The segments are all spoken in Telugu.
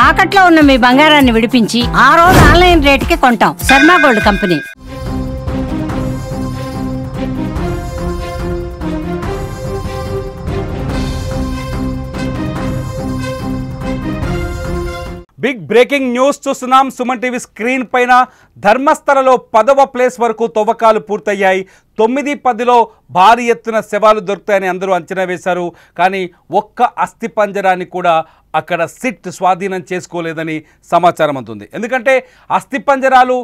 తాకట్లో ఉన్న మీ బంగారాన్ని విడిపించి ఆ రోజు ఆన్లైన్ రేటుకి కొంటాం. Sharma gold company. Big breaking news చూస్తున్నాం. సుమన్ టీవీ స్క్రీన్ పైన ధర్మస్థలలో 10వ ప్లేస్ వరకు తవ్వకాలు పూర్తయ్యాయి. 9-10లో భారీ ఎత్తున శవాలు దొరుకుతాయని అందరూ అంచనా వేశారు. కానీ ఒక్క అస్థిపంజరాన్ని కూడా అక్కడ సిట్ స్వాధీనం చేసుకోలేదని సమాచారం అందుతుంది. ఎందుకంటే అస్థిపంజరాలు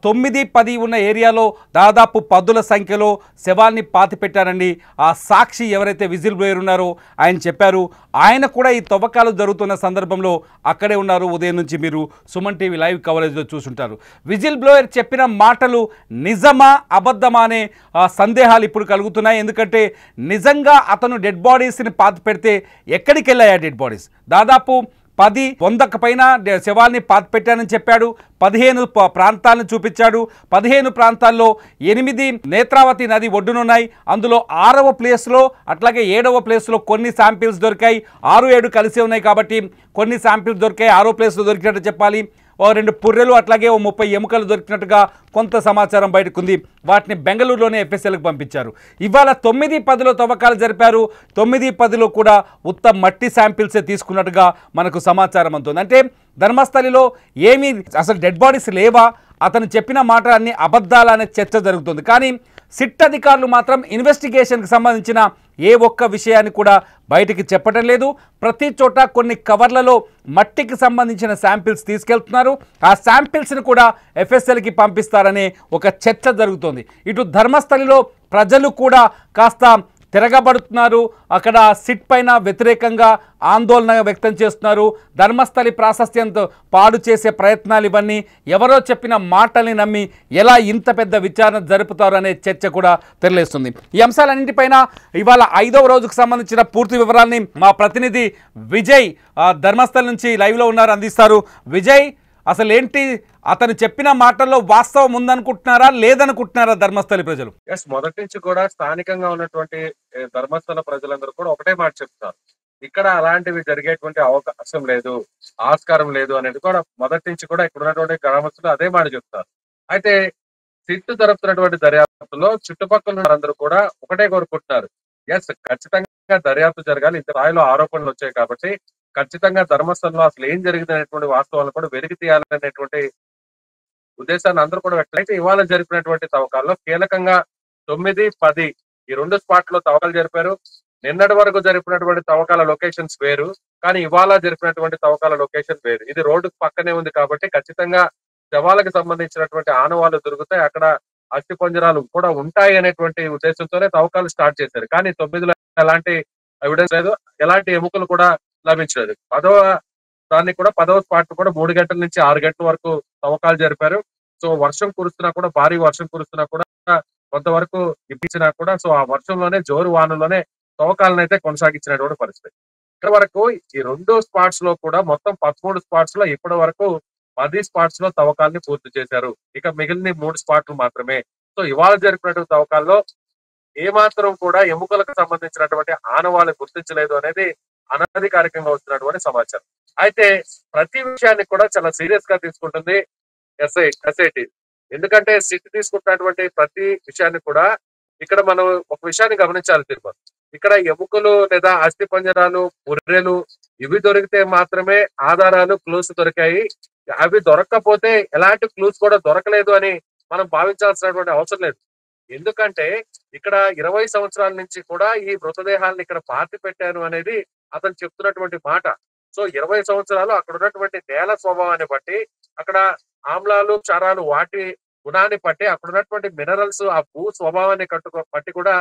9-10 ఉన్న ఏరియాలో దాదాపు 10ల సంఖ్యలో శవాల్ని పాతి పెట్టారండి. ఆ సాక్షి ఎవరైతే విజిల్ బ్లోయర్ ఉన్నారో ఆయన చెప్పారు. ఆయన కూడా ఈ తవ్వకాలు జరుగుతున్న సందర్భంలో అక్కడే ఉన్నారు. ఉదయం నుంచి మీరు సుమన్ టీవీ లైవ్ కవరేజ్లో చూసుంటారు. విజిల్ బ్లోయర్ చెప్పిన మాటలు నిజమా అబద్ధమా అనే సందేహాలు ఇప్పుడు కలుగుతున్నాయి. ఎందుకంటే నిజంగా అతను డెడ్ బాడీస్ని పాతి పెడితే ఎక్కడికి వెళ్ళాయా డెడ్ బాడీస్? దాదాపు 10-100కు పైన శవాల్ని పాతి పెట్టానని చెప్పాడు. 15 ప్రాంతాలను చూపించాడు. 15 ప్రాంతాల్లో 8 నేత్రావతి నది ఒడ్డునున్నాయి. అందులో 6వ ప్లేస్లో అట్లాగే 7వ ప్లేస్లో కొన్ని శాంపిల్స్ దొరికాయి. 6-7 కలిసి ఉన్నాయి కాబట్టి కొన్ని శాంపిల్స్ దొరికాయి. 6వ ప్లేస్లో దొరికినట్టు చెప్పాలి. 2 పుర్రెలు అట్లాగే 30 ఎముకలు దొరికినట్టుగా కొంత సమాచారం బయటకు ఉంది. వాటిని బెంగళూరులోనే ఎఫ్ఎస్ఎల్కి పంపించారు. ఇవాళ 9-10లో తవ్వకాలు జరిపారు. 9-10లో కూడా ఉత్త మట్టి శాంపిల్సే తీసుకున్నట్టుగా మనకు సమాచారం అందుతుంది. అంటే ధర్మస్థలిలో ఏమీ అసలు డెడ్ బాడీస్ లేవా, అతను చెప్పిన మాట అన్ని అబద్ధాలనే చర్చ జరుగుతుంది. కానీ సిట్ అధికారులు మాత్రం ఇన్వెస్టిగేషన్కి సంబంధించిన ఏ ఒక్క విషయాన్ని కూడా బయటికి చెప్పడం లేదు. ప్రతి చోట కొన్ని కవర్లలో మట్టికి సంబంధించిన శాంపిల్స్ తీసుకెళ్తున్నారు. ఆ శాంపిల్స్ని కూడా ఎఫ్ఎస్ఎల్కి పంపిస్తారనే ఒక చర్చ జరుగుతోంది. ఇటు ధర్మస్థలిలో ప్రజలు కూడా కాస్త తిరగబడుతున్నారు. అక్కడ సిట్ పైన వ్యతిరేకంగా ఆందోళన వ్యక్తం చేస్తున్నారు. ధర్మస్థలి ప్రాశస్త్యంతో పాడు చేసే ప్రయత్నాలు ఇవన్నీ ఎవరో చెప్పిన మాటల్ని నమ్మి ఎలా ఇంత పెద్ద విచారణ జరుపుతారు అనే చర్చ కూడా తెరలేస్తుంది. ఈ అంశాలన్నింటిపైన ఇవాళ 5వ రోజుకు సంబంధించిన పూర్తి వివరాల్ని మా ప్రతినిధి విజయ్ ధర్మస్థలి నుంచి లైవ్లో ఉన్నారు, అందిస్తారు. విజయ్, అసలు ఏంటి అతను చెప్పిన మాటల్లో వాస్తవం ఉందనుకుంటున్నారా లేదనుకుంటున్నారా ధర్మస్థలి ప్రజలు? మొదటి నుంచి కూడా స్థానికంగా ఉన్నటువంటి ధర్మస్థల ప్రజలందరూ కూడా ఒకటే మాట చెప్తున్నారు, ఇక్కడ అలాంటివి జరిగేటువంటి అవకాశం లేదు, ఆస్కారం లేదు అనేది కూడా మొదటి నుంచి కూడా ఇక్కడ ఉన్నటువంటి గ్రామస్తులు అదే మాట చెప్తారు. అయితే సిట్టు జరుపుతున్నటువంటి దర్యాప్తులో చుట్టుపక్కల అందరూ కూడా ఒకటే కోరుకుంటున్నారు, ఖచ్చితంగా దర్యాప్తు జరగాలి. ఇంత స్థాయిలో ఆరోపణలు వచ్చాయి కాబట్టి ఖచ్చితంగా ధర్మస్థలంలో అసలు ఏం జరిగింది అనేటువంటి వాస్తవాలను కూడా వెలికి తీయాలనేటువంటి ఉద్దేశాన్ని అందరూ కూడా వ్యక్తం. అయితే ఇవాళ జరిపినటువంటి తవ్వకాల్లో కీలకంగా 9-10 ఈ 2 స్పాట్లో తవ్వకాలు జరిపారు. నిన్నటి వరకు జరిపినటువంటి తవ్వకాల లొకేషన్స్ వేరు, కానీ ఇవాళ జరిపినటువంటి తవ్వకాల లొకేషన్ వేరు. ఇది రోడ్డుకు పక్కనే ఉంది కాబట్టి ఖచ్చితంగా శవాలకు సంబంధించినటువంటి ఆనవాళ్లు దొరుకుతాయి, అక్కడ అస్థిపంజరాలు కూడా ఉంటాయి అనేటువంటి ఉద్దేశంతోనే తవ్వకాలు స్టార్ట్ చేశారు. కానీ 9లో ఎలాంటి ఎవిడెన్స్ లేదు, ఎలాంటి ఎముకలు కూడా లభించలేదు. 10వ స్పాట్ కూడా 3 గంటల నుంచి 6 గంటల వరకు తవ్వకాలు జరిపారు. సో వర్షం కురుస్తున్నా కూడా, భారీ వర్షం కురుస్తున్నా కూడా, కొంతవరకు ఇప్పించినా కూడా సో ఆ వర్షంలోనే జోరు వానలోనే తవ్వకాలను అయితే కొనసాగించినటువంటి పరిస్థితి. ఇక్కడ వరకు ఈ 2 స్పాట్స్ లో కూడా మొత్తం 13 స్పాట్స్ లో ఇప్పటి వరకు 10 స్పాట్స్ లో తవ్వకాలని పూర్తి చేశారు. ఇక మిగిలిన 3 స్పాట్లు మాత్రమే. సో ఇవాళ జరిపినటువంటి తవ్వకాల్లో ఏమాత్రం కూడా ఎముకలకు సంబంధించినటువంటి ఆనవాళ్ళు గుర్తించలేదు అనేది అనధికారికంగా వస్తున్నటువంటి సమాచారం. అయితే ప్రతి విషయాన్ని కూడా చాలా సీరియస్ గా తీసుకుంటుంది ఎస్ఐటి. ఎందుకంటే సిట్ తీసుకుంటున్నటువంటి ప్రతి విషయాన్ని కూడా ఇక్కడ మనం ఒక విషయాన్ని గమనించాలి తిరుపతి. ఇక్కడ ఎముకలు లేదా అస్థి పంజరాలు, పుర్రెలు ఇవి దొరికితే మాత్రమే ఆధారాలు, క్లూస్ దొరికాయి. అవి దొరకకపోతే ఎలాంటి క్లూస్ కూడా దొరకలేదు అని మనం భావించాల్సినటువంటి అవసరం లేదు. ఎందుకంటే ఇక్కడ 20 సంవత్సరాల నుంచి కూడా ఈ మృతదేహాలను ఇక్కడ పాతి పెట్టాను అనేది అతను చెప్తున్నటువంటి మాట. సో 20 సంవత్సరాలు అక్కడ ఉన్నటువంటి నేల స్వభావాన్ని బట్టి, అక్కడ ఆమ్లాలు, క్షారాలు వాటి గుణాన్ని బట్టి, అక్కడ ఉన్నటువంటి మినరల్స్ ఆ భూ స్వభావాన్ని బట్టి కూడా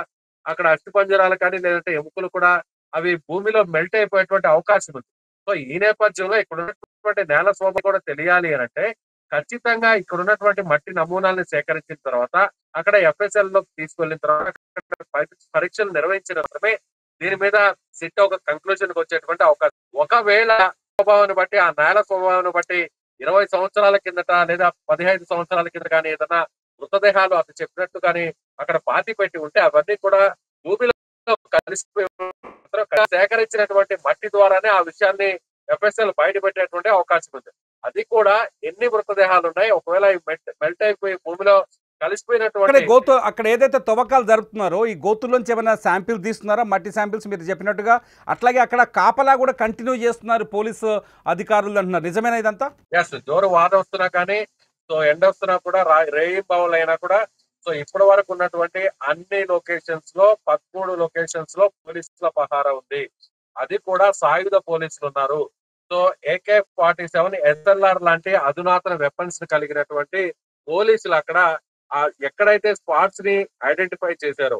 అక్కడ అస్థిపంజరాలు కానీ లేదంటే ఎముకలు కూడా అవి భూమిలో మెల్ట్ అయిపోయేటువంటి అవకాశం ఉంది. సో ఈ నేపథ్యంలో ఇక్కడ ఉన్నటువంటి నేల స్వభావం కూడా తెలియాలి అని అంటే ఖచ్చితంగా ఇక్కడ ఉన్నటువంటి మట్టి నమూనాలను సేకరించిన తర్వాత అక్కడ ఎఫ్ఎస్ఎల్ లోకి తీసుకెళ్లిన తర్వాత పరీక్షలు నిర్వహించిన తర్వాతమే దీని మీద సిట్ ఒక కంక్లూజన్ కి వచ్చేటువంటి అవకాశం. ఒకవేళ స్వభావాన్ని బట్టి, ఆ నేల స్వభావాన్ని బట్టి 20 సంవత్సరాల కిందట లేదా 15 సంవత్సరాల కింద కానీ ఏదైనా మృతదేహాలు అతను చెప్పినట్టు కానీ అక్కడ పాతి పెట్టి ఉంటే అవన్నీ కూడా భూమిలో కలిసి సేకరించినటువంటి మట్టి ద్వారానే ఆ విషయాన్ని ఎఫ్ఎస్ఎల్ బయట పెట్టేటువంటి అవకాశం ఉంది. అది కూడా ఎన్ని మృతదేహాలు ఉన్నాయి, ఒకవేళ మెల్ట్ అయిపోయి భూమిలో అక్కడ కలిసిపోయినటువంటి గోతు అక్కడ ఏదైతే తవ్వకాలు జరుపుతున్నారో ఈ గోతుల్లోంచి ఏమైనా శాంపిల్ తీస్తున్నారా, మట్టి శాంపిల్స్ మీరు చెప్పినట్టుగా? అట్లాగే అక్కడ కాపలా కూడా కంటిన్యూ చేస్తున్నారు పోలీసు అధికారులు అంటున్నారు, నిజమేనా ఇదంతా? జోరు వాన వస్తున్నా కానీ, సో ఎండ వస్తున్నా కూడా, రేయింబవళ్ళు అయినా కూడా, సో ఇప్పటి వరకు ఉన్నటువంటి అన్ని లొకేషన్స్ లో 13 లొకేషన్స్ లో పోలీసుల పహారా ఉంది. అది కూడా సాయుధ పోలీసులు ఉన్నారు. సో AK-47 SLR లాంటి అధునాతన వెపన్స్ కలిగినటువంటి పోలీసులు అక్కడ ఎక్కడైతే స్పాట్స్ ని ఐడెంటిఫై చేశారో,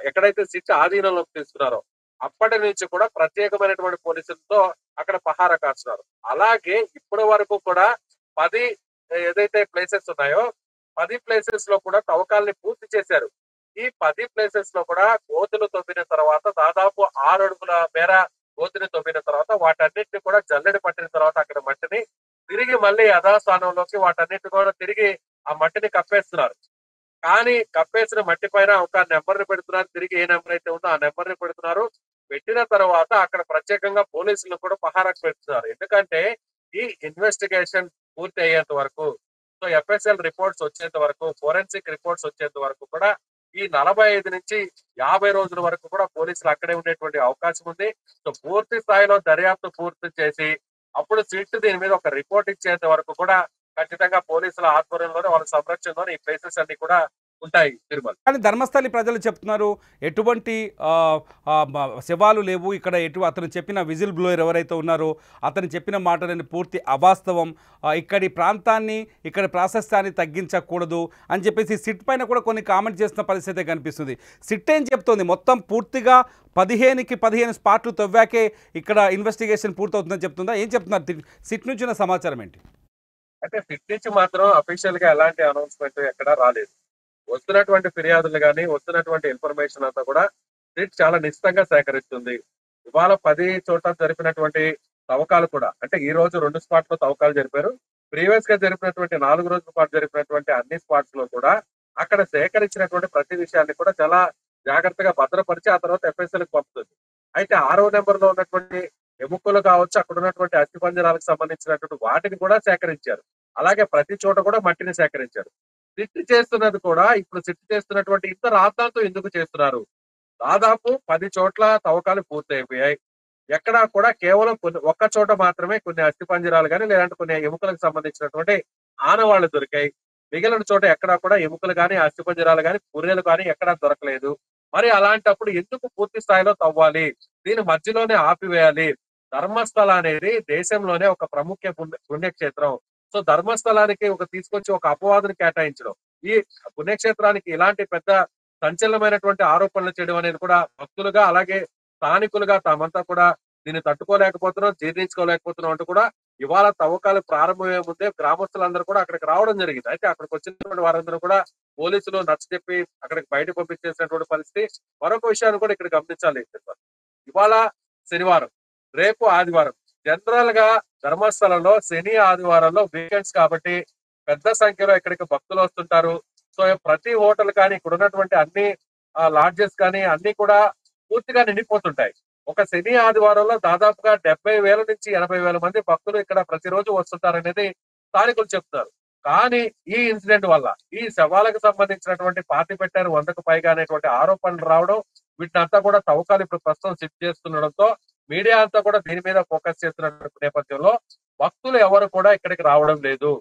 ఎక్కడైతే సిట్ ఆధీనంలోకి తీసుకున్నారో అప్పటి నుంచి కూడా ప్రత్యేకమైనటువంటి పోలీసులతో అక్కడ పహారా కాస్తున్నారు. అలాగే ఇప్పటి వరకు కూడా 10 ఏదైతే ప్లేసెస్ ఉన్నాయో 10 ప్లేసెస్ లో కూడా తవ్వకాలని పూర్తి చేశారు. ఈ 10 ప్లేసెస్ లో కూడా గోతులు తవ్విన తర్వాత దాదాపు 6 అడుగుల మేర గోతుని తవ్విన తర్వాత వాటన్నిటిని కూడా జల్లెడ పట్టిన తర్వాత అక్కడ మట్టిని తిరిగి మళ్ళీ యథాస్థానంలోకి వాటన్నిటి కూడా తిరిగి ఆ మట్టిని కప్పేస్తున్నారు. కానీ కప్పేసిన మట్టి పైన ఒక నెంబర్ ని పెడుతున్నారు. తిరిగి ఏ నెంబర్ అయితే ఉందో ఆ నెంబర్ ని పెడుతున్నారు. పెట్టిన తర్వాత అక్కడ ప్రత్యేకంగా పోలీసులను కూడా పహారాకు పెడుతున్నారు. ఎందుకంటే ఈ ఇన్వెస్టిగేషన్ పూర్తి అయ్యేంత వరకు, సో ఎఫ్ఎస్ఎల్ రిపోర్ట్స్ వచ్చేంత వరకు, ఫోరెన్సిక్ రిపోర్ట్స్ వచ్చేంత వరకు కూడా ఈ 45 నుంచి 50 రోజుల వరకు కూడా పోలీసులు అక్కడే ఉండేటువంటి అవకాశం ఉంది. సో పూర్తి స్థాయిలో దర్యాప్తు పూర్తి చేసి అప్పుడు సిట్ దీని మీద ఒక రిపోర్ట్ ఇచ్చేంత వరకు కూడా ఖచ్చితంగా పోలీసుల ఆధ్వర్యంలోనే, వాళ్ళ సంరక్షణలోనే ఈ ప్లేసెస్ అన్ని కూడా ఉంటాయి తిరుమల. కానీ ధర్మస్థలి ప్రజలు చెప్తున్నారు ఎటువంటి శవాలు లేవు ఇక్కడ. అతను చెప్పిన విజిల్ బ్లోయర్ ఎవరైతే ఉన్నారో అతను చెప్పిన మాటలని పూర్తి అవాస్తవం. ఇక్కడి ప్రాంతాన్ని, ఇక్కడి ప్రాశస్త్యాన్ని తగ్గించకూడదు అని చెప్పేసి సిట్ పైన కూడా కొన్ని కామెంట్ చేస్తున్న పరిస్థితి కనిపిస్తుంది. సిట్ ఏం చెప్తోంది, మొత్తం పూర్తిగా 15కి 15 స్పాట్లు తవ్వాకే ఇక్కడ ఇన్వెస్టిగేషన్ పూర్తవుతుందని చెప్తుందా? ఏం చెప్తున్నారు సిట్ నుంచి ఉన్న సమాచారం ఏంటి? అంటే సిట్ నుంచి మాత్రం అఫీషియల్ గా ఎలాంటి అనౌన్స్మెంట్ ఎక్కడ రాలేదు. వస్తున్నటువంటి ఫిర్యాదులు కానీ, వస్తున్నటువంటి ఇన్ఫర్మేషన్ అంతా కూడా సిట్ చాలా నిశ్చితంగా సేకరిస్తుంది. ఇవాళ 10 చోట్ల జరిపినటువంటి తవ్వకాలు కూడా, అంటే ఈ రోజు 2 స్పాట్స్ లో తవ్వకాలు జరిపారు. ప్రీవియస్ గా జరిపినటువంటి 4 రోజుల పాటు జరిపినటువంటి అన్ని స్పాట్స్ లో కూడా అక్కడ సేకరించినటువంటి ప్రతి విషయాన్ని కూడా చాలా జాగ్రత్తగా భద్రపరిచి ఆ తర్వాత ఎఫ్ఎస్ఎల్ కి పంపుతుంది. అయితే 6వ నెంబర్ లో ఉన్నటువంటి ఎముకలు కావచ్చు, అక్కడ ఉన్నటువంటి అస్థిపంజరాలకు సంబంధించినటువంటి వాటిని కూడా సేకరించారు. అలాగే ప్రతి చోట కూడా మట్టిని సేకరించారు. సిట్ చేస్తున్నది కూడా, ఇప్పుడు సిట్ చేస్తున్నటువంటి ఇంత రాద్ధాంతో ఎందుకు చేస్తున్నారు? దాదాపు 10 చోట్ల తవ్వకాలు పూర్తయిపోయాయి. ఎక్కడా కూడా కేవలం ఒక్క చోట మాత్రమే కొన్ని అస్థిపంజరాలు కానీ, లేదంటే కొన్ని ఎముకలకు సంబంధించినటువంటి ఆనవాళ్లు దొరికాయి. మిగిలిన చోట ఎక్కడా కూడా ఎముకలు కానీ, అస్థిపంజరాలు కానీ, పుర్రెలు కానీ ఎక్కడా దొరకలేదు. మరి అలాంటప్పుడు ఎందుకు పూర్తి స్థాయిలో తవ్వాలి? దీని మధ్యలోనే ఆపివేయాలి. ధర్మస్థల అనేది దేశంలోనే ఒక ప్రముఖ పుణ్యక్షేత్రం. సో ధర్మస్థలానికి తీసుకొచ్చి ఒక అపవాదుని కేటాయించడం, ఈ పుణ్యక్షేత్రానికి ఇలాంటి పెద్ద సంచలనమైనటువంటి ఆరోపణలు చేయడం అనేది కూడా భక్తులుగా, అలాగే స్థానికులుగా తామంతా కూడా దీన్ని తట్టుకోలేకపోతున్నాం, జీర్ణించుకోలేకపోతున్నాం అంటూ కూడా ఇవాళ తవ్వకాలు ప్రారంభమయ్యే ముందే గ్రామస్తులందరూ కూడా అక్కడికి రావడం జరిగింది. అయితే అక్కడికి వచ్చినటువంటి వారందరూ కూడా పోలీసులు నచ్చజెప్పి అక్కడికి బయట పంపించేసినటువంటి పరిస్థితి. మరొక విషయాన్ని కూడా ఇక్కడ గమనించాలి. ఇవాళ శనివారం, రేపు ఆదివారం. జనరల్ గా ధర్మస్థలంలో శని ఆదివారంలో వీకెండ్స్ కాబట్టి పెద్ద సంఖ్యలో ఇక్కడికి భక్తులు వస్తుంటారు. సో ప్రతి హోటల్ కానీ, ఇక్కడ ఉన్నటువంటి అన్ని లాడ్జెస్ కానీ అన్ని కూడా పూర్తిగా నిండిపోతుంటాయి. ఒక శని ఆదివారంలో దాదాపుగా 70,000 నుంచి 80,000 మంది భక్తులు ఇక్కడ ప్రతిరోజు వస్తుంటారనేది స్థానికులు చెప్తున్నారు. కానీ ఈ ఇన్సిడెంట్ వల్ల ఈ శవాలకు సంబంధించినటువంటి పాతి పెట్టారు 100కు పైగా అనేటువంటి ఆరోపణలు రావడం, వీటినంతా కూడా తవ్వకాలు ఇప్పుడు ప్రస్తుతం సిట్ చేస్తుండడంతో మీడియా అంతా కూడా దీని మీద ఫోకస్ చేస్తున్నటువంటి నేపథ్యంలో భక్తులు ఎవరు కూడా ఇక్కడికి రావడం లేదు.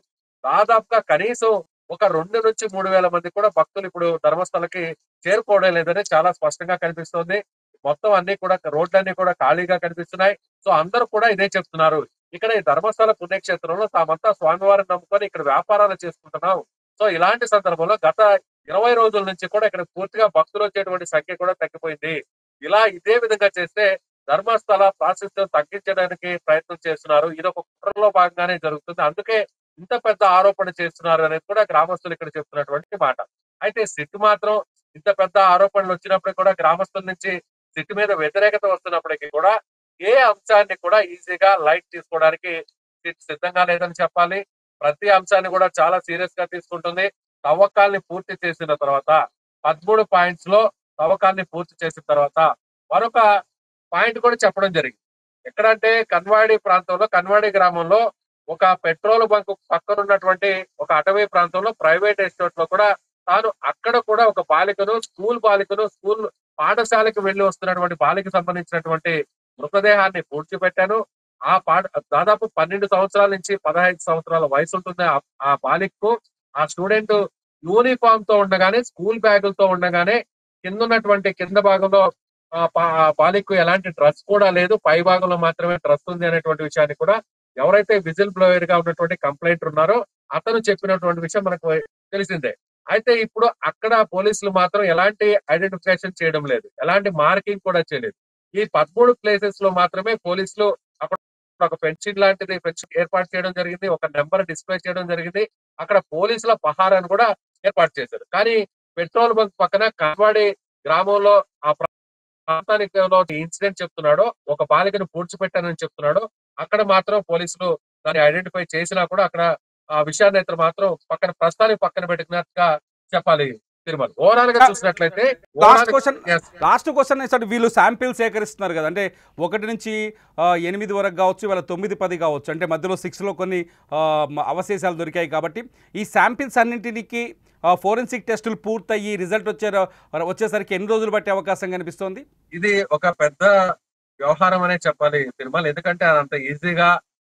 దాదాపుగా కనీసం ఒక 2 నుంచి 3,000 మంది కూడా భక్తులు ఇప్పుడు ధర్మస్థలకి చేరుకోవడం లేదని చాలా స్పష్టంగా కనిపిస్తోంది. మొత్తం అన్ని కూడా రోడ్లన్నీ కూడా ఖాళీగా కనిపిస్తున్నాయి. సో అందరూ కూడా ఇదే చెప్తున్నారు, ఇక్కడ ఈ ధర్మస్థల పుణ్యక్షేత్రంలో తామంతా స్వామివారిని నమ్ముకొని ఇక్కడ వ్యాపారాలు చేసుకుంటున్నాం. సో ఇలాంటి సందర్భంలో గత 20 రోజుల నుంచి కూడా ఇక్కడ పూర్తిగా భక్తులు వచ్చేటువంటి సంఖ్య కూడా తగ్గిపోయింది. ఇదే విధంగా చేస్తే ధర్మస్థల ప్రాశస్త్యం తగ్గించడానికి ప్రయత్నం చేస్తున్నారు. ఇది ఒక కుట్రలో భాగంగానే జరుగుతుంది. అందుకే ఇంత పెద్ద ఆరోపణ చేస్తున్నారు అనేది కూడా గ్రామస్తులు ఇక్కడ చెప్తున్నటువంటి మాట. అయితే సిట్ మాత్రం ఇంత పెద్ద ఆరోపణలు వచ్చినప్పుడు కూడా గ్రామస్తుల నుంచి సిట్ మీద వ్యతిరేకత వస్తున్నప్పటికీ కూడా ఏ అంశాన్ని కూడా ఈజీగా లైట్ తీసుకోవడానికి సిట్ సిద్ధంగా లేదని చెప్పాలి. ప్రతి అంశాన్ని కూడా చాలా సీరియస్ గా తీసుకుంటుంది. తవ్వకాల్ని పూర్తి చేసిన తర్వాత 13 పాయింట్స్ లో తవ్వకాల్ని పూర్తి చేసిన తర్వాత మరొక పాయింట్ కూడా చెప్పడం జరిగింది. ఎక్కడంటే కన్వాడి ప్రాంతంలో, కన్వాడి గ్రామంలో ఒక పెట్రోల్ బంక్ పక్కన ఉన్నటువంటి ఒక అటవీ ప్రాంతంలో ప్రైవేట్ ఎస్టేట్ లో కూడా తాను అక్కడ కూడా ఒక స్కూల్ పాఠశాలకు వెళ్లి వస్తున్నటువంటి బాలిక సంబంధించినటువంటి మృతదేహాన్ని పూడ్చిపెట్టాను. ఆ పాట దాదాపు 12 సంవత్సరాల నుంచి 15 సంవత్సరాల వయసు ఉంటుంది ఆ బాలికకు. ఆ స్టూడెంట్ యూనిఫామ్ తో ఉండగానే, స్కూల్ బ్యాగులతో ఉండగానే కింద భాగంలో ఆ బాలికకు ఎలాంటి డ్రెస్ కూడా లేదు. పై భాగంలో మాత్రమే డ్రెస్ ఉంది అనేటువంటి విషయాన్ని కూడా ఎవరైతే విజిల్ బ్లోయర్ గా ఉన్నటువంటి కంప్లైంట్ ఉన్నారో అతను చెప్పినటువంటి విషయం మనకు తెలిసిందే. అయితే ఇప్పుడు అక్కడ పోలీసులు మాత్రం ఎలాంటి ఐడెంటిఫికేషన్ చేయడం లేదు, ఎలాంటి మార్కింగ్ కూడా చేయలేదు. ఈ 13 ప్లేసెస్ లో మాత్రమే పోలీసులు అక్కడ ఒక ఫెన్సింగ్ ఏర్పాటు చేయడం జరిగింది. ఒక నెంబర్ డిస్ప్లే చేయడం జరిగింది. అక్కడ పోలీసుల పహారాను కూడా ఏర్పాటు చేశారు. కానీ పెట్రోల్ బంక్ పక్కన కన్వాడి గ్రామంలో ఆ ప్రాంతానికి ఇన్సిడెంట్ చెప్తున్నాడో, ఒక బాలికను పూడ్చిపెట్టానని చెప్తున్నాడో, అక్కడ మాత్రం పోలీసులు దాన్ని ఐడెంటిఫై చేసినా కూడా అక్కడ ఆ విషయాన్ని అయితే మాత్రం ప్రస్తుతానికి పక్కన పెట్టినట్టుగా చెప్పాలి తిరుమల. ఓవరాల్ గా చూసినట్లయితే లాస్ట్ క్వశ్చన్ సార్, వీళ్ళు శాంపిల్ సేకరిస్తున్నారు కదా, అంటే 1 నుంచి 8 వరకు కావచ్చు, ఇవాళ 9, 10 కావచ్చు, అంటే మధ్యలో 6లో కొన్ని అవశేషాలు దొరికాయి కాబట్టి ఈ శాంపిల్స్ అన్నింటికి ఫోరెన్సిక్ టెస్టులు పూర్తయ్యి రిజల్ట్ వచ్చేసరికి ఎన్ని రోజులు పట్టే అవకాశం కనిపిస్తోంది? ఇది ఒక పెద్ద వ్యవహారం అనే చెప్పాలి తిరుమల. ఎందుకంటే అదంత ఈజీగా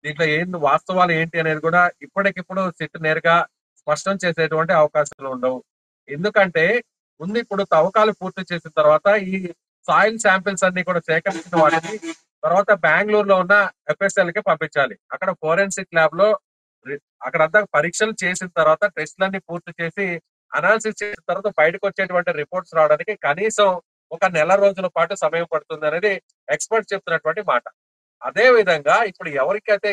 దీంట్లో వాస్తవాలు ఏంటి అనేది కూడా ఇప్పటికిప్పుడు సిట్ నేరుగా స్పష్టం చేసేటువంటి అవకాశాలు ఉండవు. ఎందుకంటే ముందు ఇప్పుడు తవ్వకాలు పూర్తి చేసిన తర్వాత ఈ సాయిల్ శాంపిల్స్ అన్ని కూడా సేకరించిన వాటిని తర్వాత బెంగళూరులో ఉన్న FSL కి పంపించాలి. అక్కడ ఫోరెన్సిక్ ల్యాబ్ లో అక్కడంతా పరీక్షలు చేసిన తర్వాత టెస్టులన్నీ పూర్తి చేసి అనాలిసిస్ చేసిన తర్వాత బయటకు వచ్చేటువంటి రిపోర్ట్స్ రావడానికి కనీసం ఒక నెల రోజుల పాటు సమయం పడుతుంది అనేది ఎక్స్పర్ట్స్ చెప్తున్నటువంటి మాట. అదే విధంగా ఇప్పుడు ఎవరికైతే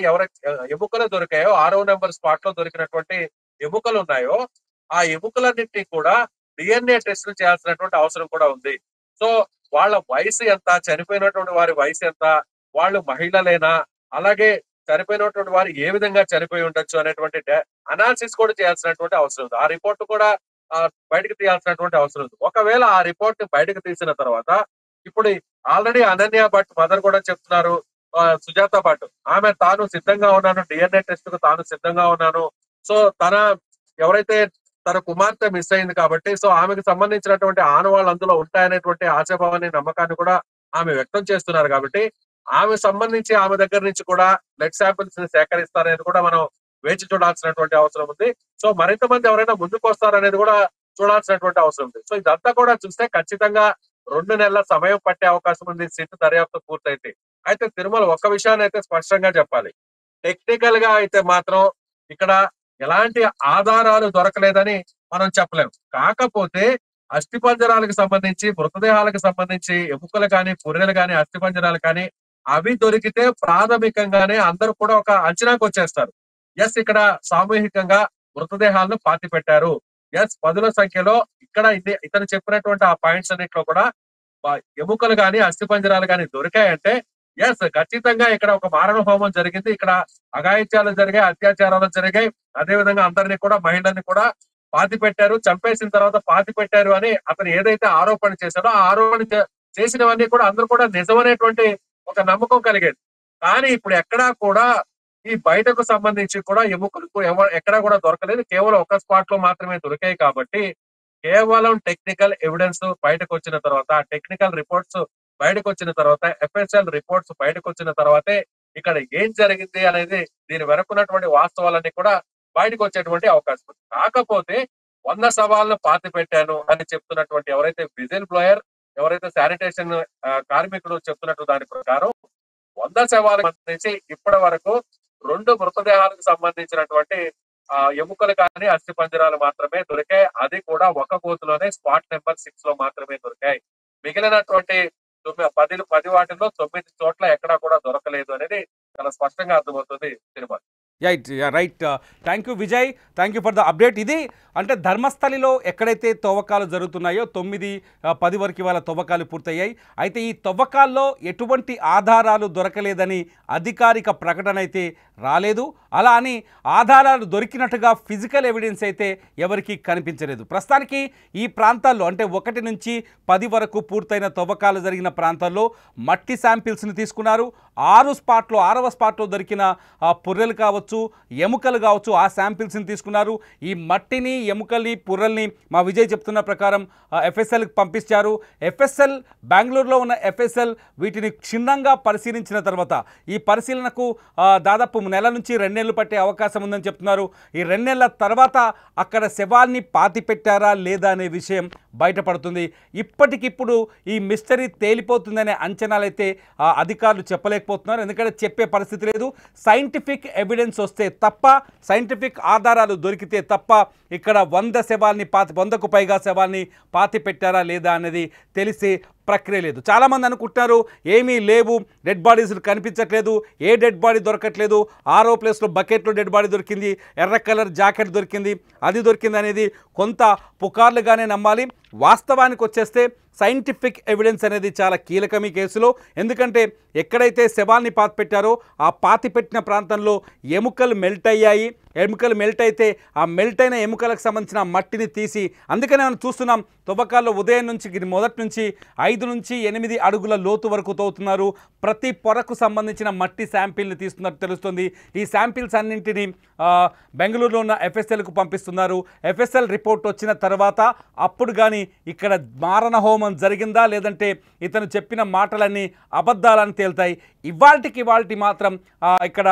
ఎముకలు దొరికాయో 6వ నెంబర్ స్పాట్ లో దొరికినటువంటి ఎముకలు ఉన్నాయో ఆ ఎముకలన్నింటినీ కూడా DNA టెస్టులు చేయాల్సినటువంటి అవసరం కూడా ఉంది. సో వాళ్ళ వయసు ఎంత, చనిపోయినటువంటి వారి వయసు ఎంత, వాళ్ళు మహిళలేనా, అలాగే చనిపోయినటువంటి వారు ఏ విధంగా చనిపోయి ఉండొచ్చు అనేటువంటి అనాలిసిస్ కూడా చేయాల్సినటువంటి అవసరం ఉంది. ఆ రిపోర్ట్ కూడా బయటకు తీయాల్సినటువంటి అవసరం ఉంది. ఒకవేళ ఆ రిపోర్ట్ బయటకు తీసిన తర్వాత ఇప్పుడు ఆల్రెడీ అనన్య భట్ మదర్ కూడా చెప్తున్నారు, సుజాత భట్ ఆమె తాను సిద్ధంగా ఉన్నాను, DNA టెస్ట్ కు తాను సిద్ధంగా ఉన్నాను. సో ఎవరైతే తన కుమార్తె మిస్ అయింది కాబట్టి సో ఆమెకు సంబంధించినటువంటి ఆనవాళ్ళు అందులో ఉంటాయనేటువంటి ఆశాభావాన్ని, నమ్మకాన్ని కూడా ఆమె వ్యక్తం చేస్తున్నారు. కాబట్టి ఆమె సంబంధించి ఆమె దగ్గర నుంచి కూడా బ్లడ్ శాంపిల్స్ ని సేకరిస్తారనేది కూడా మనం వేచి చూడాల్సినటువంటి అవసరం ఉంది. సో మరింత మంది ఎవరైనా ముందుకు వస్తారనేది కూడా చూడాల్సినటువంటి అవసరం ఉంది. సో ఇదంతా కూడా చూస్తే ఖచ్చితంగా 2 నెలల సమయం పట్టే అవకాశం ఉంది సిట్ దర్యాప్తు పూర్తయితే. అయితే తిరుమల ఒక్క విషయాన్ని అయితే స్పష్టంగా చెప్పాలి, టెక్నికల్ గా అయితే మాత్రం ఇక్కడ ఎలాంటి ఆధారాలు దొరకలేదని మనం చెప్పలేం. కాకపోతే అస్థిపంజరాలకు సంబంధించి, మృతదేహాలకు సంబంధించి ఎముకలు కానీ, పుర్రెలు కానీ, అస్థిపంజరాలు కానీ అవి దొరికితే ప్రాథమికంగానే అందరూ కూడా ఒక అంచనాకు వచ్చేస్తారు. ఎస్, ఇక్కడ సామూహికంగా మృతదేహాలను పాతి పెట్టారు. ఎస్, 10ల సంఖ్యలో ఇక్కడ ఇతను చెప్పినటువంటి ఆ పాయింట్స్ అన్నింటిలో కూడా ఎముకలు గాని, అస్థిపంజరాలు గాని దొరికాయంటే ఎస్, ఖచ్చితంగా ఇక్కడ ఒక మారణ హోమం జరిగింది, ఇక్కడ అఘాయిత్యాలు జరిగాయి, అత్యాచారాలు జరిగాయి, అదే విధంగా అందరినీ కూడా, మహిళల్ని కూడా పాతి పెట్టారు, చంపేసిన తర్వాత పాతి పెట్టారు అని అతను ఏదైతే ఆరోపణ చేశాడో ఆ ఆరోపణ చేసినవన్నీ కూడా అందరూ కూడా నిజమనేటువంటి ఒక నమ్మకం కలిగేది. కానీ ఇప్పుడు ఎక్కడా కూడా ఈ బయటకు సంబంధించి కూడా ఎముకలకు ఎక్కడా కూడా దొరకలేదు. కేవలం ఒక స్పాట్ లో మాత్రమే దొరికాయి. కాబట్టి కేవలం టెక్నికల్ ఎవిడెన్స్ బయటకు వచ్చిన తర్వాత, టెక్నికల్ రిపోర్ట్స్ బయటకు వచ్చిన తర్వాత, FSL రిపోర్ట్స్ బయటకు వచ్చిన తర్వాతే ఇక్కడ ఏం జరిగింది అనేది, దీని వెనుకున్నటువంటి వాస్తవాలన్నీ కూడా బయటకు వచ్చేటువంటి అవకాశం ఉంది. కాకపోతే 100 శవాలను పాతి పెట్టాను అని చెప్తున్నటువంటి ఎవరైతే విజిల్ బ్లోయర్, ఎవరైతే శానిటేషన్ కార్మికుడు చెప్తున్నట్టు దాని ప్రకారం 100 శవాలకు సంబంధించి ఇప్పటి వరకు 2 మృతదేహాలకు సంబంధించినటువంటి ఎముకలు కానీ, అస్థిపంజరాలు మాత్రమే దొరికాయి. అది కూడా ఒక గోతులోనే స్పాట్ నెంబర్ 6 లో మాత్రమే దొరికాయి. మిగిలినటువంటి 10 వాటిల్లో 9 చోట్ల ఎక్కడా కూడా దొరకలేదు అనేది చాలా స్పష్టంగా అర్థమవుతుంది Tirumala. Right. Thank you Vijay, thank you for the update. ఇది అంటే ధర్మస్థలిలో ఎక్కడైతే తవ్వకాలు జరుగుతున్నాయో 9-10 వరకు ఇవాళ తవ్వకాలు పూర్తయ్యాయి. అయితే ఈ తవ్వకాల్లో ఎటువంటి ఆధారాలు దొరకలేదని అధికారిక ప్రకటన అయితే రాలేదు. అలా అని ఆధారాలు దొరికినట్టుగా ఫిజికల్ ఎవిడెన్స్ అయితే ఎవరికీ కనిపించలేదు. ప్రస్తుతానికి ఈ ప్రాంతాల్లో అంటే 1 నుంచి 10 వరకు పూర్తయిన తవ్వకాలు జరిగిన ప్రాంతాల్లో మట్టి శాంపిల్స్ని తీసుకున్నారు. 6వ స్పాట్లో దొరికిన పుర్రెలు కావచ్చు, ఎముకలు కావచ్చు, ఆ శాంపిల్స్ని తీసుకున్నారు. ఈ మట్టిని, ఎముకల్ని, పుర్రెల్ని మా విజయ్ చెప్తున్న ప్రకారం ఎఫ్ఎస్ఎల్కి పంపించారు. ఎఫ్ఎస్ఎల్ బెంగళూరులో ఉన్న ఎఫ్ఎస్ఎల్ వీటిని క్షుణ్ణంగా పరిశీలించిన తర్వాత ఈ పరిశీలనకు దాదాపు నెల నుంచి 2 నెలలు పట్టే అవకాశం ఉందని చెప్తున్నారు. ఈ 2 నెలల తర్వాత అక్కడ శవాల్ని పాతి పెట్టారా లేదా అనే విషయం బయటపడుతుంది. ఇప్పటికిప్పుడు ఈ మిస్టరీ తేలిపోతుందనే అంచనాలైతే అధికారులు చెప్పలేకపోతున్నారు. ఎందుకంటే చెప్పే పరిస్థితి లేదు. సైంటిఫిక్ ఎవిడెన్స్ వస్తే తప్ప, సైంటిఫిక్ ఆధారాలు దొరికితే తప్ప ఇక్కడ 100కు పైగా శవాల్ని పాతి పెట్టారా లేదా అనేది తెలిసే ప్రక్రియ లేదు. చాలామంది అనుకుంటున్నారు ఏమీ లేవు, డెడ్ బాడీస్ కనిపించట్లేదు, ఏ డెడ్ బాడీ దొరకట్లేదు, 6వ ప్లేస్లో బకెట్లో డెడ్ బాడీ దొరికింది, ఎర్ర కలర్ జాకెట్ దొరికింది, అది దొరికింది అనేది కొంత పుకార్లుగానే నమ్మాలి. వాస్తవానికి వచ్చేస్తే సైంటిఫిక్ ఎవిడెన్స్ అనేది చాలా కీలకం ఈ కేసులో. ఎందుకంటే ఎక్కడైతే శవాల్ని పాతి పెట్టారో ఆ పాతి పెట్టిన ప్రాంతంలో ఎముకలు మెల్ట్ అయ్యాయి. ఎముకలు మెల్ట్ అయితే ఆ మెల్ట్ అయిన ఎముకలకు సంబంధించిన మట్టిని తీసి, అందుకనే మనం చూస్తున్నాం తవ్వకాల్లో ఉదయం నుంచి మొదటి నుంచి 5 నుంచి 8 అడుగుల లోతు వరకు తవ్వుతున్నారు. ప్రతి పొరకు సంబంధించిన మట్టి శాంపిల్ని తీస్తున్నట్టు తెలుస్తుంది. ఈ శాంపిల్స్ అన్నింటినీ బెంగళూరులో ఉన్న ఎఫ్ఎస్ఎల్కు పంపిస్తున్నారు. ఎఫ్ఎస్ఎల్ రిపోర్ట్ వచ్చిన తర్వాత అప్పుడు కానీ ఇక్కడ మారణ హోమం జరిగిందా లేదంటే ఇతను చెప్పిన మాటలన్నీ అబద్ధాలని తేలుతాయి. ఇవాల్టికి మాత్రం ఇక్కడ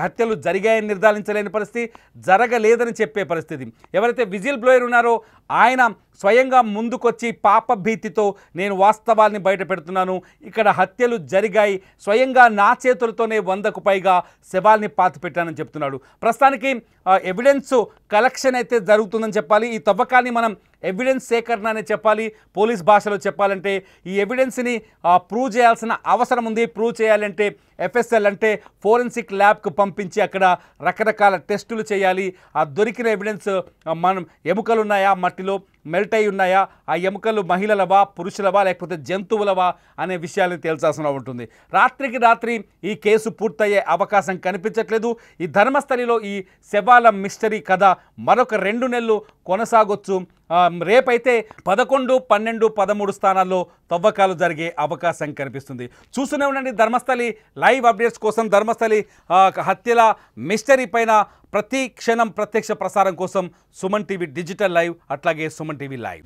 హత్యలు జరిగాయని నిర్ధారించలేని పరిస్థితి, జరగలేదని చెప్పే పరిస్థితి. ఎవరైతే విజిల్ బ్లోయర్ ఉన్నారో ఆయన స్వయంగా ముందుకొచ్చి పాప భీతితో నేను వాస్తవాల్ని బయట పెడుతున్నాను, ఇక్కడ హత్యలు జరిగాయి, స్వయంగా నా చేతులతోనే 100కు పైగా శవాల్ని పాతి పెట్టానని చెప్తున్నాడు. ప్రస్తుతానికి ఎవిడెన్స్ కలెక్షన్ అయితే జరుగుతుందని చెప్పాలి. ఈ తవ్వకాన్ని మనం ఎవిడెన్స్ సేకరణ అనే చెప్పాలి. పోలీస్ భాషలో చెప్పాలంటే ఈ ఎవిడెన్స్ని ప్రూవ్ చేయాల్సిన అవసరం ఉంది. ప్రూవ్ చేయాలంటే ఎఫ్ఎస్ఎల్ అంటే ఫోరెన్సిక్ ల్యాబ్కు పంపించి అక్కడ రకరకాల టెస్టులు చేయాలి. ఆ దొరికిన ఎవిడెన్స్ మనం ఎముకలు ఉన్నాయా, మట్టిలో మెల్ట్ అయి ఉన్నాయా, ఆ ఎముకలు మహిళలవా, పురుషులవా, లేకపోతే జంతువులవా అనే విషయాలను తేల్చాల్సిన ఉంటుంది. రాత్రికి రాత్రి ఈ కేసు పూర్తయ్యే అవకాశం కనిపించట్లేదు. ఈ ధర్మస్థలిలో ఈ శవాల మిస్టరీ కథ మరొక 2 నెలలు కొనసాగొచ్చు. రేపైతే 11, 12, 13 స్థానాల్లో తవ్వకాలు జరిగే అవకాశం కనిపిస్తుంది. చూస్తూనే ఉండండి ధర్మస్థలి లైవ్ అప్డేట్స్ కోసం. ధర్మస్థలి హత్యల మిస్టరీ పైన ప్రతి క్షణం ప్రత్యక్ష ప్రసారం కోసం సుమన్ టీవీ డిజిటల్ లైవ్, అట్లాగే సుమన్ టీవీ లైవ్.